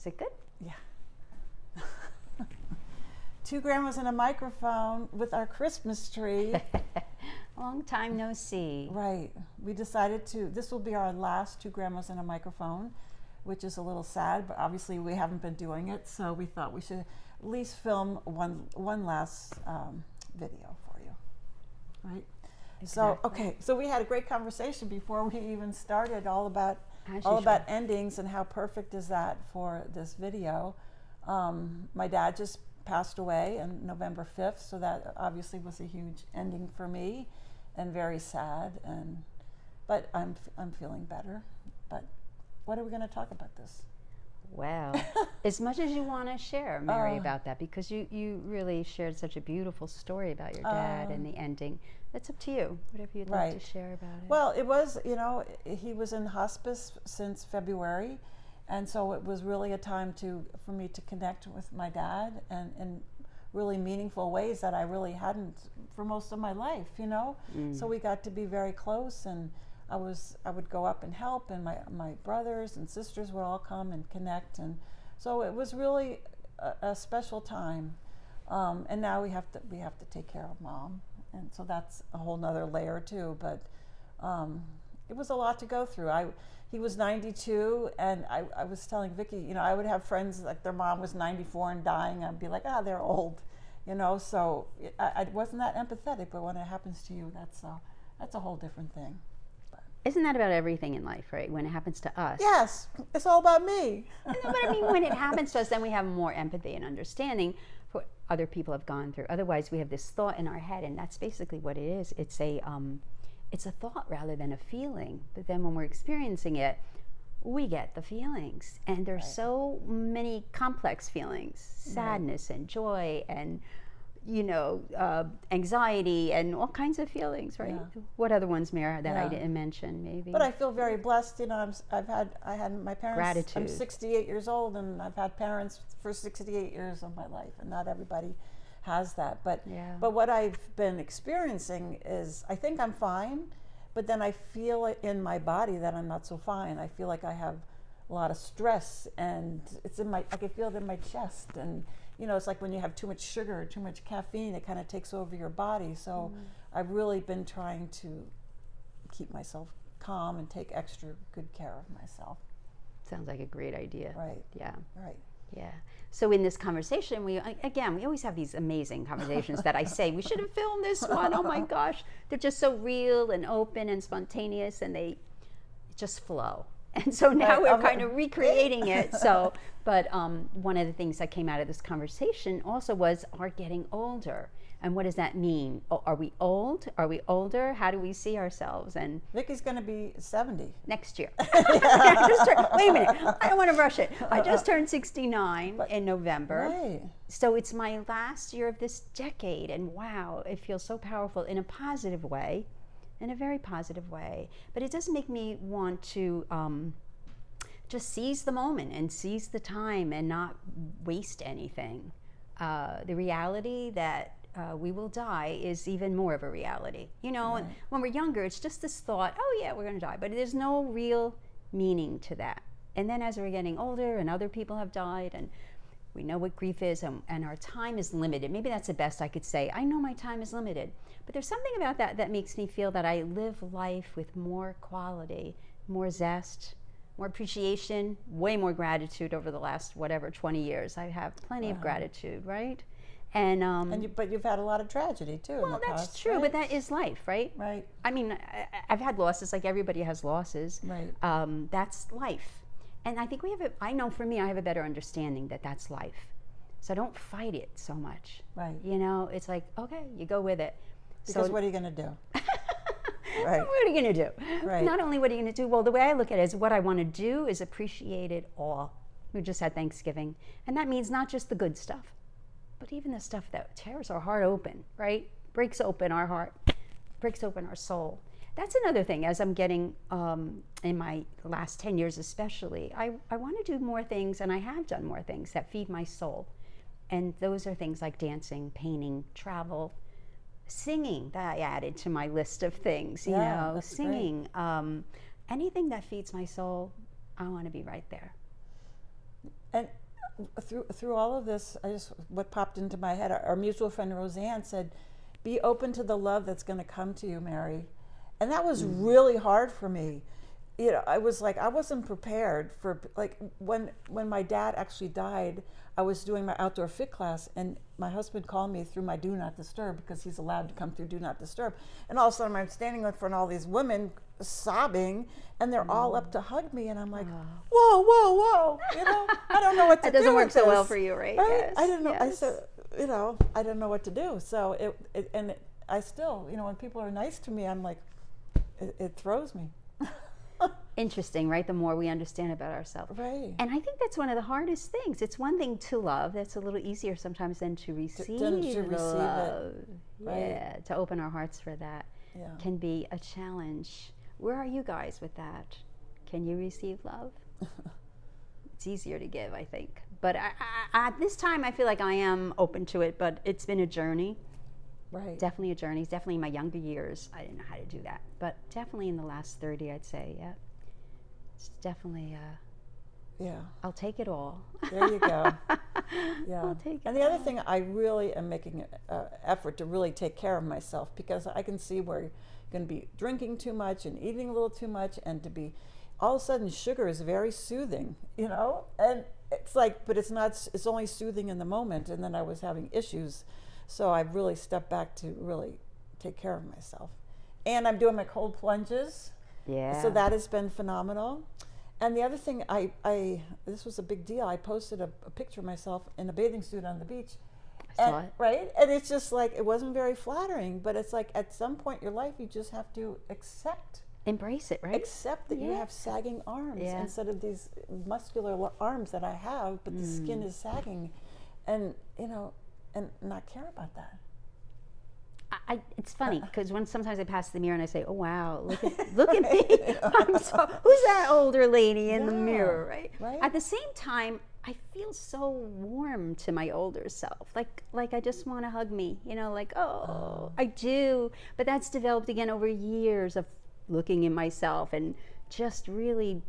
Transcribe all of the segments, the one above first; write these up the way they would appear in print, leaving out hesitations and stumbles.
Is it good? Yeah. Two grandmas and a microphone with our Christmas tree. Long time no see. Right. We decided this will be our last Two Grandmas and a Microphone, which is a little sad, but obviously we haven't been doing it, so we thought we should at least film one last video for you. Right? Exactly. So, okay, so we had a great conversation before we even started all about endings and how perfect is that for this video. My dad just passed away on November 5th, so that obviously was a huge ending for me and very sad, but I'm feeling better. But what are we going to talk about this? Well, as much as you want to share, Mary, about that, because you really shared such a beautiful story about your dad and the ending. It's up to you, whatever you'd like to share about it. Well, it was, he was in hospice since February, and so it was really a time for me to connect with my dad and in really meaningful ways that I really hadn't for most of my life, So we got to be very close, and I would go up and help, and my brothers and sisters would all come and connect, and so it was really a special time. And now we have to take care of Mom, and so that's a whole nother layer too. But it was a lot to go through. He was 92, and I was telling Vicki, I would have friends like their mom was 94 and dying. I'd be like, they're old, So I wasn't that empathetic. But when it happens to you, that's a whole different thing. Isn't that about everything in life, right? When it happens to us. Yes, it's all about me. But I mean, when it happens to us, then we have more empathy and understanding for what other people have gone through. Otherwise, we have this thought in our head, and that's basically what it is. It's a thought rather than a feeling. But then when we're experiencing it, we get the feelings. And there's so many complex feelings, sadness and joy and anxiety and all kinds of feelings, right? Yeah. What other ones, Mira, that I didn't mention, maybe? But I feel very blessed. I had my parents. Gratitude. I'm 68 years old, and I've had parents for 68 years of my life, and not everybody has that. But what I've been experiencing is, I think I'm fine, but then I feel it in my body that I'm not so fine. I feel like I have a lot of stress, and I can feel it in my chest, and it's like when you have too much sugar or too much caffeine, it kind of takes over your body. So I've really been trying to keep myself calm and take extra good care of myself. Sounds like a great idea. Right. Yeah. Right. Yeah. So in this conversation, we always have these amazing conversations that I say, we should have filmed this one. Oh my gosh. They're just so real and open and spontaneous, and they just flow. And so now we're kind of recreating it. So, but one of the things that came out of this conversation also was our getting older. And what does that mean? Are we old? Are we older? How do we see ourselves? And Vicki's going to be 70 next year. Wait a minute. I don't want to rush it. I just turned 69 in November. Right. So it's my last year of this decade. And wow, it feels so powerful in a positive way. In a very positive way. But it does make me want to just seize the moment and seize the time and not waste anything. The reality that we will die is even more of a reality. Right. When we're younger, it's just this thought, oh yeah, we're going to die. But there's no real meaning to that. And then as we're getting older and other people have died, and we know what grief is, and our time is limited. Maybe that's the best I could say. I know my time is limited. But there's something about that makes me feel that I live life with more quality, more zest, more appreciation, way more gratitude over the last, 20 years. I have plenty of gratitude, right? But you've had a lot of tragedy too. Well, that's true, right? But that is life, right? Right. I mean, I've had losses, like everybody has losses. Right. That's life. And I think I know for me, I have a better understanding that that's life. So I don't fight it so much. Right. It's like, okay, you go with it. Because what are you going to do? Right. What are you going to do? Right. Not only what are you going to do, well, the way I look at it is what I want to do is appreciate it all. We just had Thanksgiving. And that means not just the good stuff, but even the stuff that tears our heart open, right? Breaks open our heart, breaks open our soul. That's another thing. As I'm getting, in my last 10 years especially, I want to do more things, and I have done more things that feed my soul. And those are things like dancing, painting, travel, singing, that I added to my list of things, singing. Anything that feeds my soul, I want to be right there. And through all of this, what popped into my head, our mutual friend Roseanne said, "Be open to the love that's going to come to you, Mary," and that was really hard for me. You know, I was like, I wasn't prepared for, like, when my dad actually died, I was doing my outdoor fit class, and my husband called me through my do not disturb, because he's allowed to come through do not disturb, and all of a sudden I'm standing in front of all these women sobbing, and they're all up to hug me, and I'm like, whoa, whoa, whoa, you know, I don't know what to do. It doesn't work with so well this. for you, right? Right? Yes. I didn't know. I yes. said, you know, I didn't know what to do. So I still, you know, when people are nice to me, I'm like, it throws me. Interesting, right? The more we understand about ourselves. Right. And I think that's one of the hardest things. It's one thing to love. That's a little easier sometimes than to receive to receive the love. it. Right. Yeah, to open our hearts for that Yeah. can be a challenge. Where are you guys with that? Can you receive love? It's easier to give, I think. But at this time, I feel like I am open to it, but it's been a journey. Right. Definitely a journey. Definitely in my younger years, I didn't know how to do that. But definitely in the last 30, I'd say, yeah. It's definitely, Yeah. I'll take it all. There you go. Yeah. I'll take And it the other all. thing, I really am making an effort to really take care of myself, because I can see where you're going to be drinking too much and eating a little too much, and to be, all of a sudden, sugar is very soothing, you know? And it's like, but it's not, it's only soothing in the moment, and then I was having issues. So I've really stepped back to really take care of myself. And I'm doing my cold plunges. Yeah. So that has been phenomenal. And the other thing, this was a big deal. I posted a picture of myself in a bathing suit on the beach. I saw it. Right? And it's just like, it wasn't very flattering, but it's like at some point in your life, you just have to accept Embrace it, right? Accept that you have sagging arms instead of these muscular arms that I have, but the skin is sagging. And, you know, and not care about that. It's funny because when sometimes I pass the mirror and I say, "Oh wow, look at me!" I'm so, who's that older lady in the mirror, right? Right. At the same time, I feel so warm to my older self, like I just want to hug me, you know, like I do. But that's developed again over years of looking in myself and just really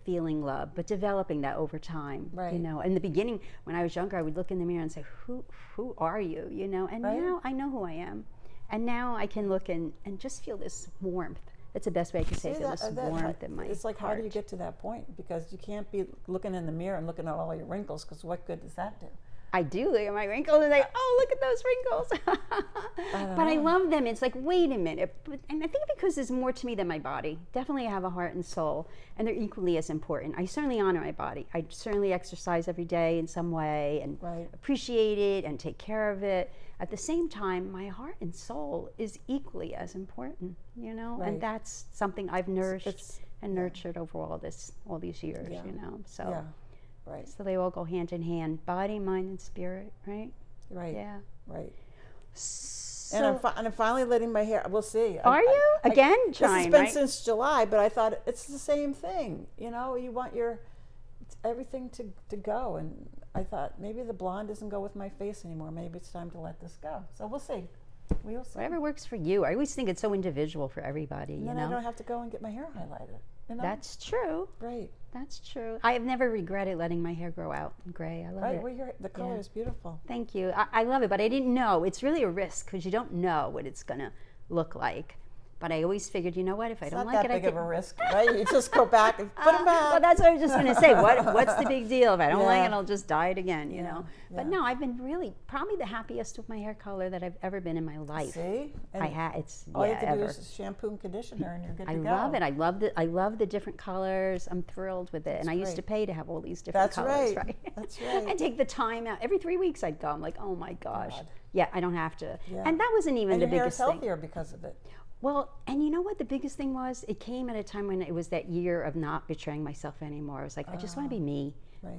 feeling love, but developing that over time, Right. you know. In the beginning, when I was younger, I would look in the mirror and say, who are you, you know? And Right. now I know who I am. And now I can look and just feel this warmth. That's the best way I can say it, this warmth in my It's like, heart. how do you get to that point? Because you can't be looking in the mirror and looking at all your wrinkles, because what good does that do? I do look at my wrinkles and say, oh, look at those wrinkles. But I love them. It's like, wait a minute. And I think because there's more to me than my body. Definitely I have a heart and soul, and they're equally as important. I certainly honor my body. I certainly exercise every day in some way and Right. appreciate it and take care of it. At the same time, my heart and soul is equally as important, you know? Right. And that's something I've nourished It's- and nurtured over all these years, Yeah. you know? So. Yeah, right, So they all go hand in hand, body, mind, and spirit, right? right, Yeah. right. So, And I'm finally letting my hair. We'll see. are you again This has trying? been Right? since July, but I thought it's the same thing. You know, you want everything to go, and I thought maybe the blonde doesn't go with my face anymore. Maybe it's time to let this go. So we'll see. We'll see. Whatever works for you. I always think it's so individual for everybody. And You then I know, don't have to go and get my hair highlighted. You know? that's true. right. That's true. I have never regretted letting my hair grow out gray. I love Right. it. Well, the color is beautiful. Thank you. I love it, but I didn't know. It's really a risk because you don't know what it's gonna look like. But I always figured, you know what? If I It's don't not like that it, I big of can. a risk, right? You just go back and put them back. Well, that's what I was just going to say. What's the big deal? If I don't like Yeah. it, I'll just dye it again, you Yeah, know. But yeah. no, I've been really probably the happiest with my hair color that I've ever been in my life. See? And It's all you have to do ever. is shampoo and conditioner, and you're good I to go. love it. I love the different colors. I'm thrilled with it. And I used to great. pay to have all these different That's colors, right. right? That's right. And take the time out. Every 3 weeks I'd go. I'm like, oh my gosh. God. Yeah, I don't have to. Yeah. And that wasn't even And the your hair is biggest thing. healthier because of it. Well, and you know what the biggest thing was? It came at a time when it was that year of not betraying myself anymore. I was like, I just want to be me. Right.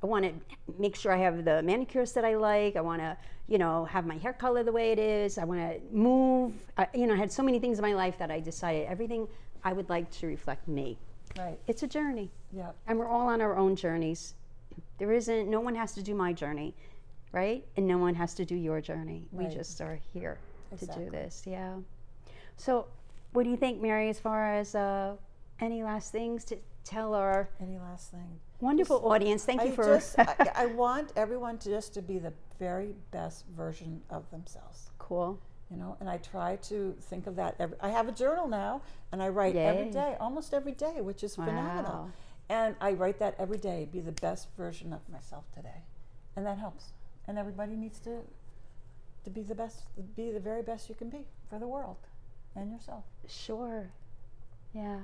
I want to make sure I have the manicures that I like. I want to, you know, have my hair color the way it is. I want to move. I had so many things in my life that I decided everything I would like to reflect me. Right. It's a journey. Yeah. And we're all on our own journeys. No one has to do my journey, right? And no one has to do your journey. We Right. just are here to Exactly. do this. Yeah. So, what do you think, Mary, as far as any last things tell our Any last thing? wonderful Just- audience, thank you I for just, I want everyone to just to be the very best version of themselves. cool. You know, and I try to think of that I have a journal now, and I write every Yay. day, almost every day, which is phenomenal. Wow. And I write that every day, be the best version of myself today. And that helps. And everybody needs to be the best, be the very best you can be for the world and yourself. Sure. Yeah.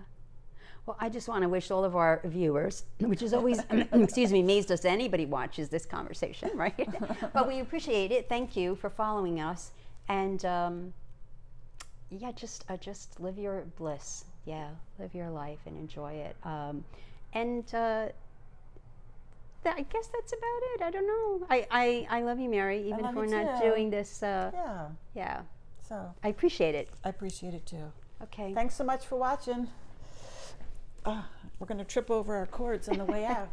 Well, I just want to wish all of our viewers, which is always, excuse me, amazed us anybody watches this conversation, right? But we appreciate it. Thank you for following us. And yeah, just live your bliss. Yeah, live your life and enjoy it. I guess that's about it. I don't know. I love you, Mary, even if love we're you not too. doing this. Yeah. Yeah, So I appreciate it. I appreciate it too. Okay. Thanks so much for watching. We're going to trip over our cords on the way out.